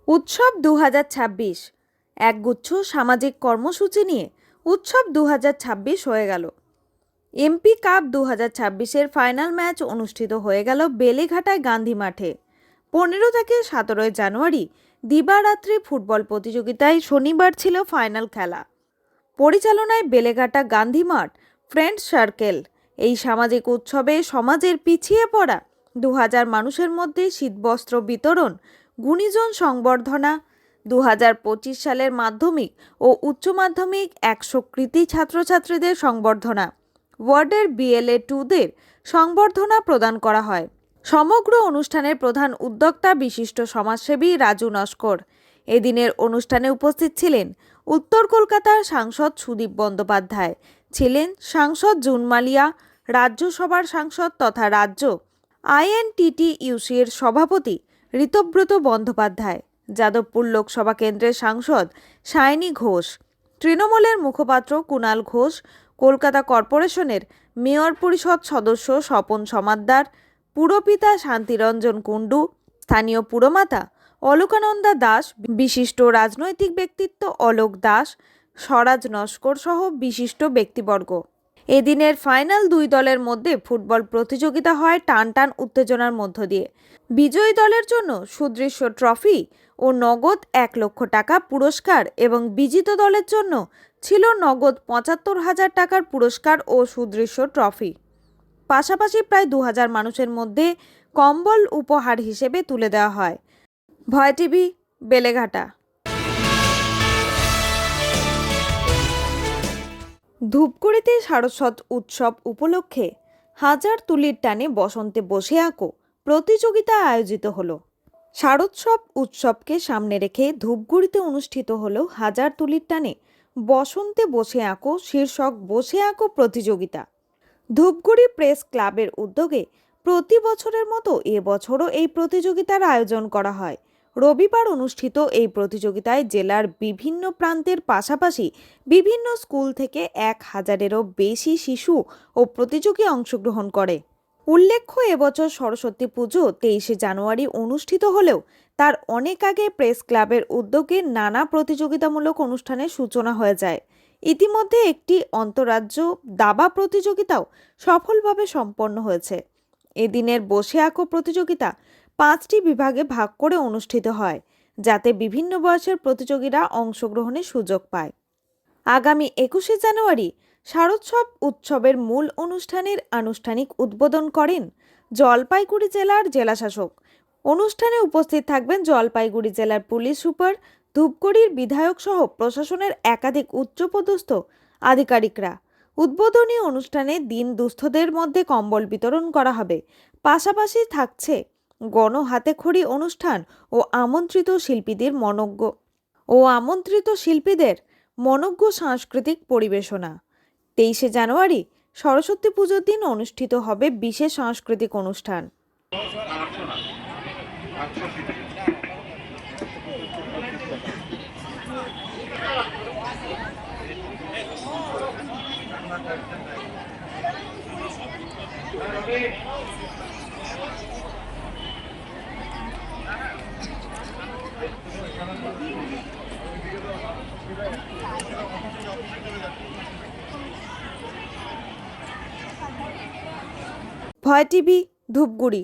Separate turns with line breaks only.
উৎসব ২০২৬ একগুচ্ছ সামাজিক কর্মসূচি নিয়ে উৎসব ২০২৬ হয়ে গেল। এমপি কাপ ২০২৬-এর ফাইনাল ম্যাচ অনুষ্ঠিত হয়ে গেল বেলেঘাটায় গান্ধী মাঠে। ১৫ থেকে ১৭ জানুয়ারি দিবারাত্রি ফুটবল প্রতিযোগিতায় শনিবার ছিল ফাইনাল খেলা। পরিচালনায় বেলেঘাটা গান্ধী মাঠ ফ্রেন্ডস সার্কেল। এই সামাজিক উৎসবে সমাজের পিছিয়ে পড়া ২০০০ মানুষের মধ্যে শীতবস্ত্র বিতরণ, গুণীজন সংবর্ধনা, ২০২৫ সালের মাধ্যমিক ও উচ্চ মাধ্যমিক ১০০ কৃতী ছাত্রছাত্রীদের সংবর্ধনা, ওয়ার্ডের বিএলএ 2দের সংবর্ধনা প্রদান করা হয়। সমগ্র অনুষ্ঠানের প্রধান উদ্যোক্তা বিশিষ্ট সমাজসেবী রাজু নস্কর। এদিনের অনুষ্ঠানে উপস্থিত ছিলেন উত্তর কলকাতার সাংসদ সুদীপ বন্দ্যোপাধ্যায়, ছিলেন সাংসদ জুন মালিয়া, রাজ্যসভার সাংসদ তথা রাজ্য আইএনটিটিইউসির সভাপতি ঋতব্রত বন্দ্যোপাধ্যায়, যাদবপুর লোকসভা কেন্দ্রের সাংসদ সায়নী ঘোষ, তৃণমূলের মুখপাত্র কুণাল ঘোষ, কলকাতা কর্পোরেশনের মেয়র পরিষদ সদস্য স্বপন সমাদ্দার, পুরপিতা শান্তিরঞ্জন কুণ্ডু, স্থানীয় পুরমাতা অলোকানন্দা দাস, বিশিষ্ট রাজনৈতিক ব্যক্তিত্ব অলোক দাস, স্বরাজ নস্কর সহ বিশিষ্ট ব্যক্তিবর্গ। এদিনের ফাইনাল দুই দলের মধ্যে ফুটবল প্রতিযোগিতা হয় টান টান উত্তেজনার মধ্য দিয়ে। বিজয়ী দলের জন্য সুদৃশ্য ট্রফি ও নগদ ১ লক্ষ টাকা পুরস্কার এবং বিজিত দলের জন্য ছিল নগদ ৭৫,০০০ টাকার পুরস্কার ও সুদৃশ্য ট্রফি। পাশাপাশি প্রায় ২০০০ মানুষের মধ্যে কম্বল উপহার হিসেবে তুলে দেওয়া হয়। ভয় টিভি, বেলেঘাটা। ধূপগুড়িতে শারদশত উৎসব উপলক্ষে হাজার তুলির টানে বসন্তে বসে আঁকো প্রতিযোগিতা আয়োজিত হলো। শারদোৎসব উৎসবকে সামনে রেখে ধূপগুড়িতে অনুষ্ঠিত হলো হাজার তুলির টানে বসন্তে বসে আঁকো শীর্ষক বসে আঁকো প্রতিযোগিতা। ধূপগুড়ি প্রেস ক্লাবের উদ্যোগে প্রতি বছরের মতো এবছরও এই প্রতিযোগিতার আয়োজন করা হয়। রবিবার অনুষ্ঠিত এই প্রতিযোগিতায় জেলার বিভিন্ন প্রান্তের পাশাপাশি বিভিন্ন স্কুল থেকে ১,০০০-এরও বেশি শিশু ও প্রতিযোগী অংশগ্রহণ করে। উল্লেখ্য, এবছর সরস্বতী পুজো ২৩ জানুয়ারি অনুষ্ঠিত হলেও তার অনেক আগে প্রেস ক্লাবের উদ্যোগে নানা প্রতিযোগিতামূলক অনুষ্ঠানের সূচনা হয়ে যায়। ইতিমধ্যে একটি আন্তঃরাজ্য দাবা প্রতিযোগিতাও সফলভাবে সম্পন্ন হয়েছে। এদিনের বসে আঁকো প্রতিযোগিতা ৫টি বিভাগে ভাগ করে অনুষ্ঠিত হয়, যাতে বিভিন্ন বয়সের প্রতিযোগীরা অংশগ্রহণের সুযোগ পায়। আগামী ২১ জানুয়ারি শারদোৎসব উৎসবের মূল অনুষ্ঠানের আনুষ্ঠানিক উদ্বোধন করেন জলপাইগুড়ি জেলার জেলাশাসক। অনুষ্ঠানে উপস্থিত থাকবেন জলপাইগুড়ি জেলার পুলিশ সুপার, ধূপগুড়ির বিধায়ক সহ প্রশাসনের একাধিক উচ্চপদস্থ আধিকারিকরা। উদ্বোধনী অনুষ্ঠানে দিন দুস্থদের মধ্যে কম্বল বিতরণ করা হবে। পাশাপাশি থাকছে গণ হাতেখড়ি অনুষ্ঠান ও আমন্ত্রিত শিল্পীদের মনোজ্ঞ সাংস্কৃতিক পরিবেশনা। ২৩ জানুয়ারি সরস্বতী পুজোর দিন অনুষ্ঠিত হবে বিশেষ সাংস্কৃতিক অনুষ্ঠান। ভয় টিভি, ধূপগুড়ি।